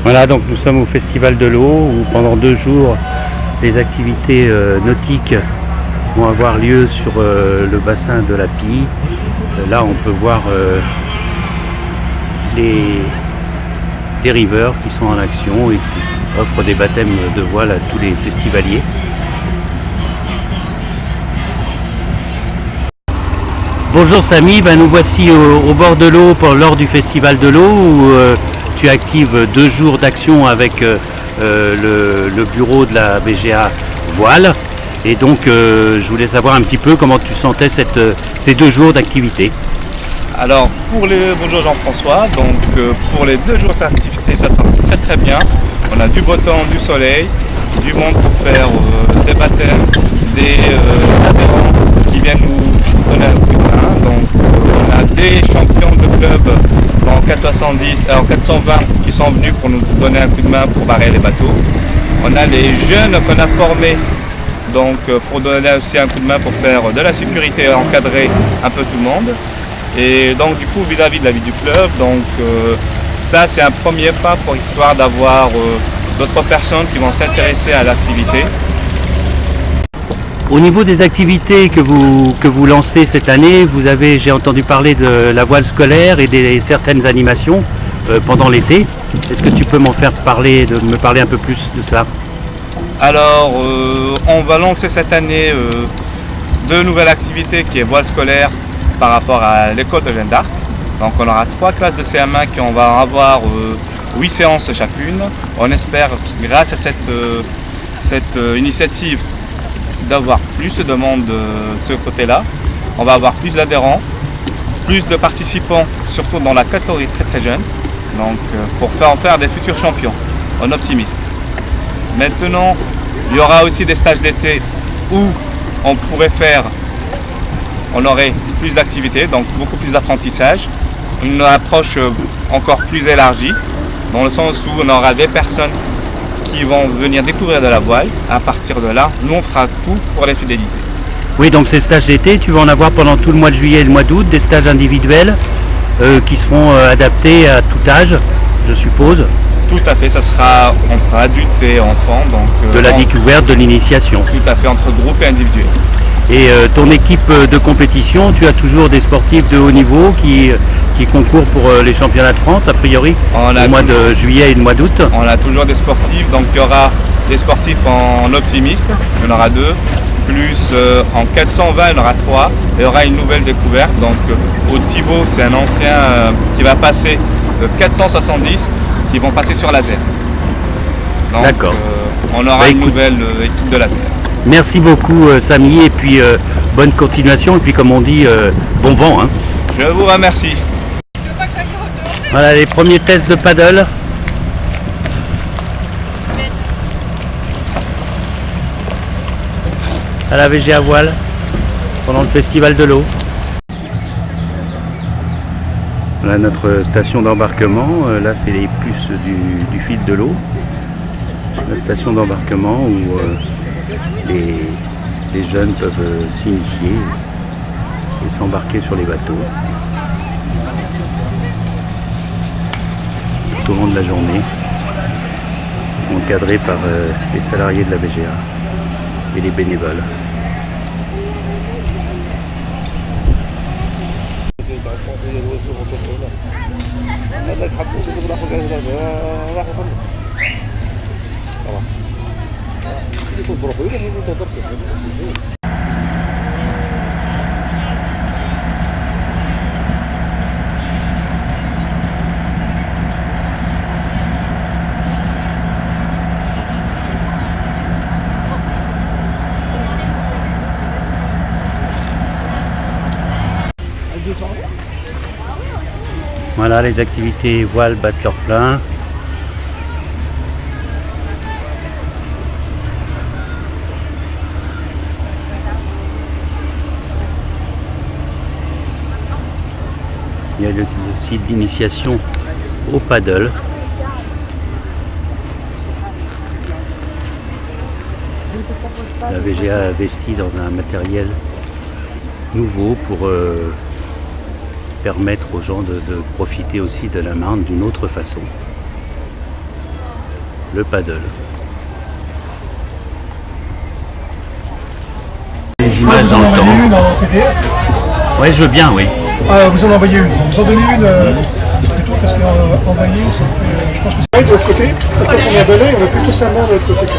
Voilà, donc nous sommes au Festival de l'eau où pendant 2 jours les activités nautiques vont avoir lieu sur le bassin de la Pille. Là on peut voir les dériveurs qui sont en action et qui offrent des baptêmes de voile à tous les festivaliers. Bonjour Samy, nous voici au bord de l'eau lors du Festival de l'eau où tu actives 2 jours d'action avec le bureau de la BGA Voile. Et donc je voulais savoir un petit peu comment tu sentais ces 2 jours d'activité. Alors bonjour Jean-François, donc pour les 2 jours d'activité ça s'annonce très très bien. On a du beau temps, du soleil, du monde pour faire des baptêmes, des adhérents qui viennent nous donner un coup de main. Donc on a des champions de club en 420 qui sont venus pour nous donner un coup de main pour barrer les bateaux. On a les jeunes qu'on a formés donc pour donner aussi un coup de main pour faire de la sécurité, encadrer un peu tout le monde. Et donc du coup vis-à-vis de la vie du club, donc ça c'est un premier pas pour histoire d'avoir d'autres personnes qui vont s'intéresser à l'activité. Au niveau des activités que vous lancez cette année, j'ai entendu parler de la voile scolaire et certaines animations pendant l'été. Est-ce que tu peux me parler un peu plus de ça? Alors on va lancer cette année 2 nouvelles activités qui est voile scolaire par rapport à l'école de Jeanne d'Arc. Donc on aura 3 classes de CM1 qui on va avoir 8 séances chacune. On espère grâce à cette initiative d'avoir plus de monde de ce côté-là. On va avoir plus d'adhérents, plus de participants, surtout dans la catégorie très très jeune. Donc pour en faire des futurs champions, on est optimiste. Maintenant, il y aura aussi des stages d'été où on aurait plus d'activités, donc beaucoup plus d'apprentissage, une approche encore plus élargie, dans le sens où on aura des personnes qui vont venir découvrir de la voile. À partir de là, nous on fera tout pour les fidéliser. Oui, donc ces stages d'été, tu vas en avoir pendant tout le mois de juillet et le mois d'août, des stages individuels qui seront adaptés à tout âge, je suppose. Tout à fait, ça sera entre adultes et enfants. Donc, de la découverte, de l'initiation. Tout à fait, entre groupes et individuels. Et ton équipe de compétition, tu as toujours des sportifs de haut niveau qui concourent pour les championnats de France, a priori, au mois de juillet et le mois d'août. On a toujours des sportifs, donc il y aura des sportifs en optimiste, il y en aura 2, plus en 420, il y en aura 3, et il y aura une nouvelle découverte, donc au Thibaut, c'est un ancien qui va passer 470, qui vont passer sur laser. Donc, d'accord. On aura une nouvelle équipe de laser. Merci beaucoup Samy, et puis bonne continuation, et puis comme on dit, bon vent. Hein. Je vous remercie. Voilà les premiers tests de paddle. À la VGA Voile, pendant le Festival de l'eau. Voilà notre station d'embarquement, là c'est les puces du fil de l'eau. La station d'embarquement où les jeunes peuvent s'initier et s'embarquer sur les bateaux tout au long de la journée, encadrés par les salariés de la BGA et les bénévoles. Voilà, les activités voile battent leur plein. Il y a aussi de l'initiation au paddle. La VGA a investi dans un matériel nouveau pour permettre aux gens de profiter aussi de la Marne d'une autre façon. le paddle. Les images dans le Vous en envoyez temps. une en PDF? Ouais, je veux bien, oui. Ah, vous en envoyez une. Vous en donnez une plutôt parce qu'envoyer, ça fait. Je pense que ça va de l'autre côté. Et quand on est à Belay, on a plutôt sa main de l'autre côté.